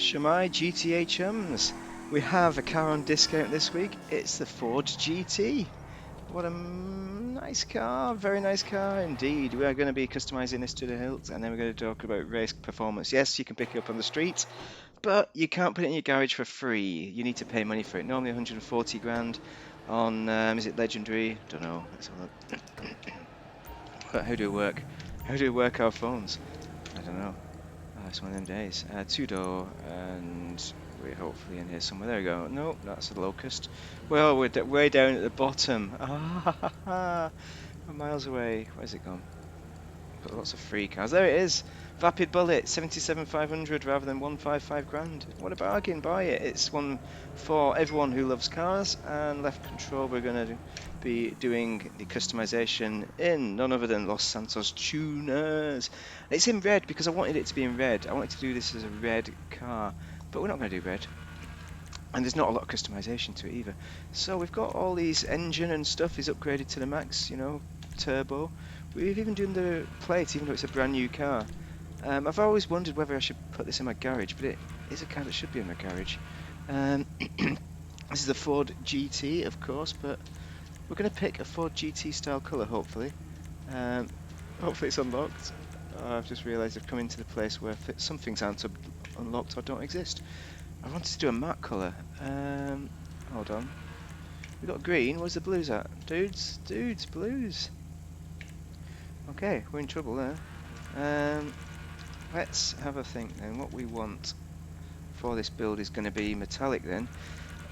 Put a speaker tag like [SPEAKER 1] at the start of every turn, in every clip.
[SPEAKER 1] Shemai GTA chums, we have a car on discount this week. It's the Ford GT. What a nice car, very nice car indeed. We are going to be customizing this to the hilt, and then we're going to talk about race performance. Yes, you can pick it up on the street, but you can't put it in your garage for free. You need to pay money for it. Normally 140 grand on, is it Legendary? Don't know. Let's have a look. How do it work? How do we work our phones? I don't know. It's one of them days. Two-door, and we're hopefully in here somewhere. There we go. No, that's a locust. Well, we're way down at the bottom. We're miles away. Where's it gone? Got lots of free cars. There it is. Vapid Bullet, 77,500 rather than 155 grand. What a bargain! Buy it. It's one for everyone who loves cars. And left control, we're going to be doing the customization in none other than Los Santos Tuners. It's in red because I wanted it to be in red. I wanted to do this as a red car, but we're not going to do red. And there's not a lot of customization to it either. So we've got all these engine and stuff is upgraded to the max, you know, turbo. We've even done the plate, even though it's a brand new car. I've always wondered whether I should put this in my garage, but it is a car that should be in my garage. This is a Ford GT, of course, but we're going to pick a Ford GT style colour, hopefully. Hopefully it's unlocked. I've just realised I've come into the place where some things aren't unlocked or don't exist. I wanted to do a matte colour. Hold on. We got green. Where's the blues at? Dudes, blues. Okay, we're in trouble there. Let's have a think then. What we want for this build is going to be metallic then.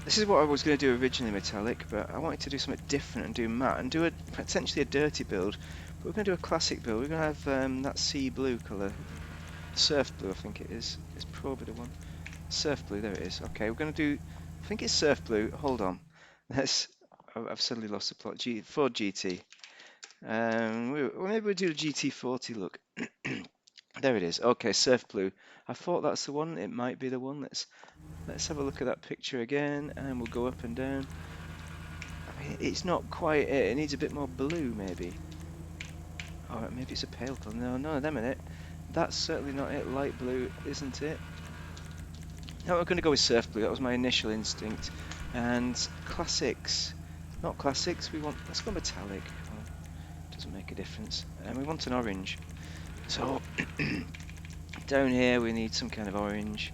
[SPEAKER 1] This is what I was going to do originally, metallic, but I wanted to do something different and do matte and do potentially a dirty build. But we're going to do a classic build. We're going to have that sea blue colour. Surf blue, I think it is. It's probably the one. Surf blue, there it is. Okay, we're going to do, I think it's surf blue. Hold on. I've suddenly lost the plot. Ford GT. Maybe we'll do the GT40 look. There it is. Okay, surf blue. I thought that's the one. It might be the one. Let's have a look at that picture again, and we'll go up and down. I mean, it's not quite it. It needs a bit more blue, maybe. Or maybe it's a pale colour. No, none of them in it. That's certainly not it. Light blue, isn't it? No, we're going to go with surf blue. That was my initial instinct. And classics. Not classics. Let's go metallic. Well, doesn't make a difference. And we want an orange. So down here we need some kind of orange.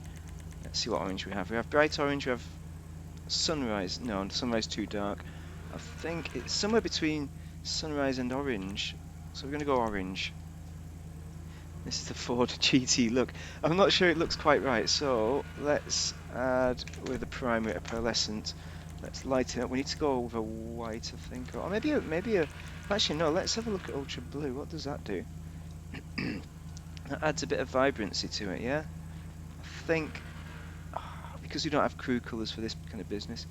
[SPEAKER 1] Let's see what orange we have. We have bright orange. We have sunrise. No, sunrise too dark. I think it's somewhere between sunrise and orange. So we're going to go orange. This is the Ford GT look. I'm not sure it looks quite right, so let's add with the primary a pearlescent. Let's lighten up. We need to go over white, I think, or maybe a. Actually, no. Let's have a look at ultra blue. What does that do? That adds a bit of vibrancy to it, yeah. I think because we don't have crew colours for this kind of business,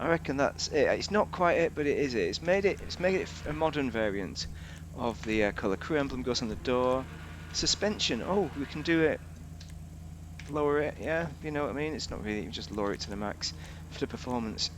[SPEAKER 1] I reckon that's it. It's not quite it, but it is it. It's made it a modern variant of the colour. Crew emblem goes on the door. Suspension, oh, we can do it, lower it, yeah, you know what I mean? It's not really, you just lower it to the max for the performance.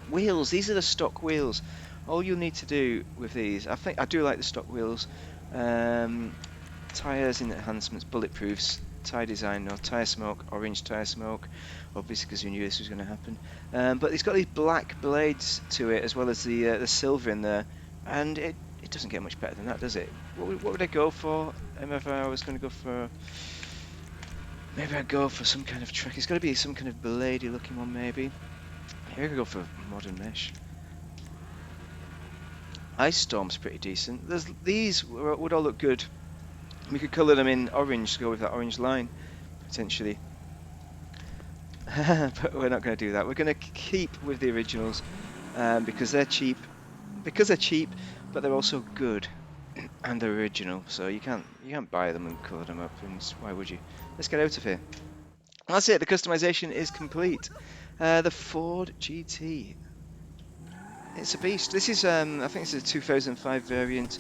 [SPEAKER 1] Wheels, these are the stock wheels. All you'll need to do with these, I do like the stock wheels. Tyres in enhancements, bulletproofs, tyre design, no tyre smoke, orange tyre smoke, obviously because we knew this was going to happen. But it's got these black blades to it as well as the silver in there, and it doesn't get much better than that, does it? What would I go for? If I was going to go for, maybe I'd go for some kind of track. It's got to be some kind of bladey looking one, maybe. Here I could go for modern mesh. Ice Storm's pretty decent. These would all look good. We could colour them in orange to go with that orange line, potentially. But we're not going to do that. We're going to keep with the originals because they're cheap. But they're also good, and they're original. So you can't buy them and colour them up. And why would you? Let's get out of here. That's it. The customization is complete. The Ford GT. It's a beast. This is I think it's a 2005 variant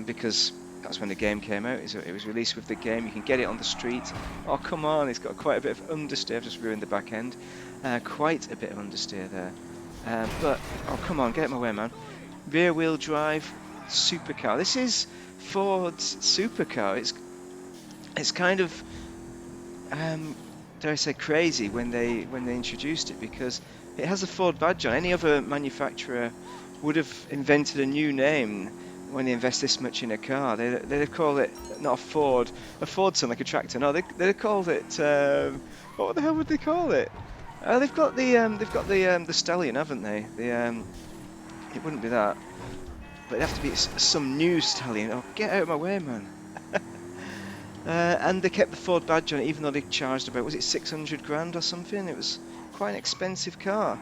[SPEAKER 1] because that's when the game came out. It was released with the game. You can get it on the street. Oh, come on. It's got quite a bit of understeer. I've just ruined the back end. Quite a bit of understeer there. But, oh, come on. Get out of my way, man. Rear wheel drive supercar. This is Ford's supercar. It's kind of dare I say, crazy when they introduced it, because it has a Ford badge on. Any other manufacturer would have invented a new name when they invest this much in a car. They'd have called it not a Ford sound like a tractor. No, they'd have called it what the hell would they call it? They've got the Stallion, haven't they? It wouldn't be that, but it'd have to be some new Stallion. Oh, get out of my way, man! And they kept the Ford badge on it, even though they charged about, was it 600 grand or something? It was quite an expensive car.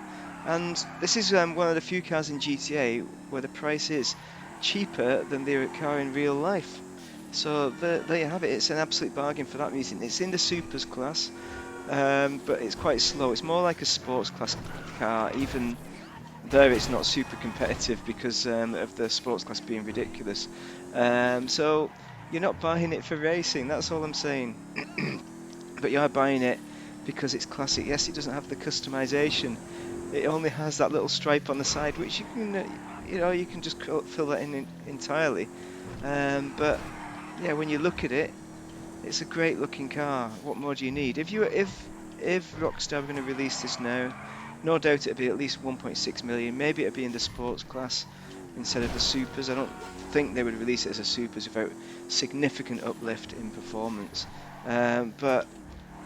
[SPEAKER 1] And this is one of the few cars in GTA where the price is cheaper than their car in real life. So there you have it. It's an absolute bargain for that reason. It's in the supers class, but it's quite slow. It's more like a sports class car. Even there, it's not super competitive because of the sports class being ridiculous. So you're not buying it for racing. That's all I'm saying. But you are buying it because it's classic. Yes, it doesn't have the customization. It only has that little stripe on the side, which you can, you can just fill that in entirely. But yeah, when you look at it, it's a great looking car. What more do you need? If Rockstar were going to release this now, no doubt it'd be at least 1.6 million. Maybe it'd be in the sports class instead of the supers. I don't think they would release it as a supers without significant uplift in performance. But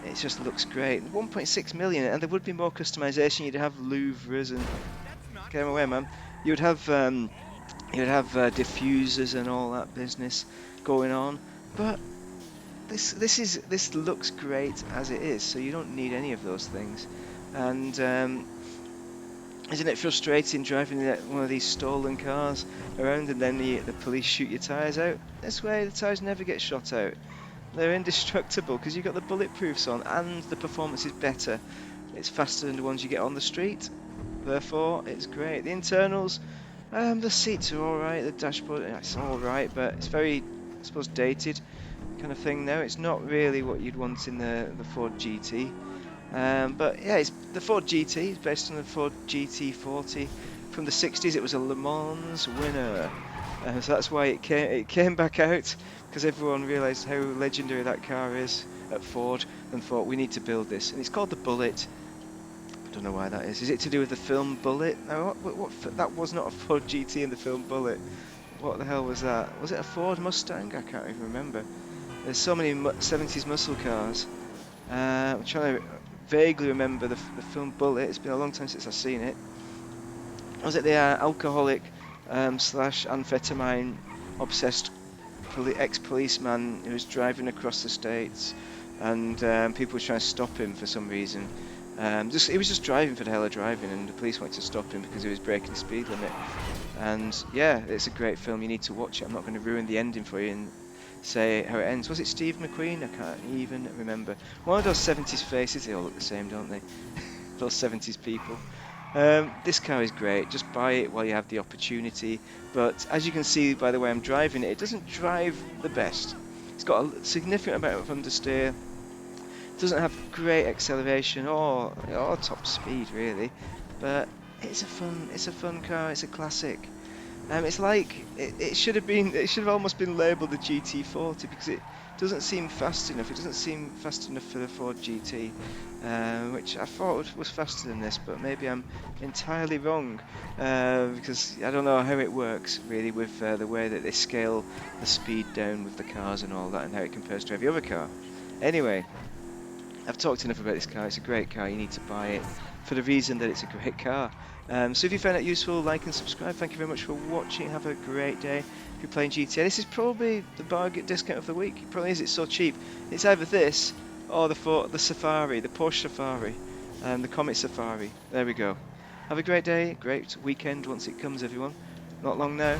[SPEAKER 1] it just looks great. 1.6 million, and there would be more customization. You'd have louvres and get away, man. You'd have diffusers and all that business going on. But this looks great as it is, so you don't need any of those things. And isn't it frustrating driving one of these stolen cars around and then the police shoot your tyres out? This way the tyres never get shot out. They're indestructible because you've got the bulletproofs on, and the performance is better. It's faster than the ones you get on the street. Therefore, it's great. The internals, the seats are alright, the dashboard, it's alright, but it's very, I suppose, dated kind of thing now. It's not really what you'd want in the Ford GT. But yeah, the Ford GT is based on the Ford GT40 from the 60s. It was a Le Mans winner, so that's why it came back out, because everyone realised how legendary that car is at Ford and thought we need to build this. And it's called the Bullet. I don't know why that is. Is it to do with the film Bullet? No, that was not a Ford GT in the film Bullet. What the hell was that? Was it a Ford Mustang? I can't even remember. There's so many 70s muscle cars. I'm trying to vaguely remember the film Bullet. It's been a long time since I've seen it. Was it the alcoholic slash amphetamine obsessed ex-policeman who was driving across the states, and people were trying to stop him for some reason? He was just driving for the hell of driving, and the police wanted to stop him because he was breaking the speed limit. And yeah, it's a great film. You need to watch it. I'm not going to ruin the ending for you and say how it ends. Was it Steve McQueen? I can't even remember. One of those 70s faces. They all look the same, don't they? Those 70s people. This car is great. Just buy it while you have the opportunity. But as you can see by the way I'm driving it, it doesn't drive the best. It's got a significant amount of understeer. It doesn't have great acceleration or top speed really. But it's a fun car. It's a classic. It's like it should have almost been labelled the GT40 because it doesn't seem fast enough. It doesn't seem fast enough for the Ford GT, which I thought was faster than this, but maybe I'm entirely wrong because I don't know how it works really with the way that they scale the speed down with the cars and all that, and how it compares to every other car. Anyway, I've talked enough about this car. It's a great car. You need to buy it for the reason that it's a great car. So if you found it useful, like and subscribe. Thank you very much for watching. Have a great day. If you're playing GTA, this is probably the bargain discount of the week. It probably is. It's so cheap. It's either this or the Safari, the Porsche Safari, the Comet Safari. There we go. Have a great day, great weekend once it comes, everyone. Not long now.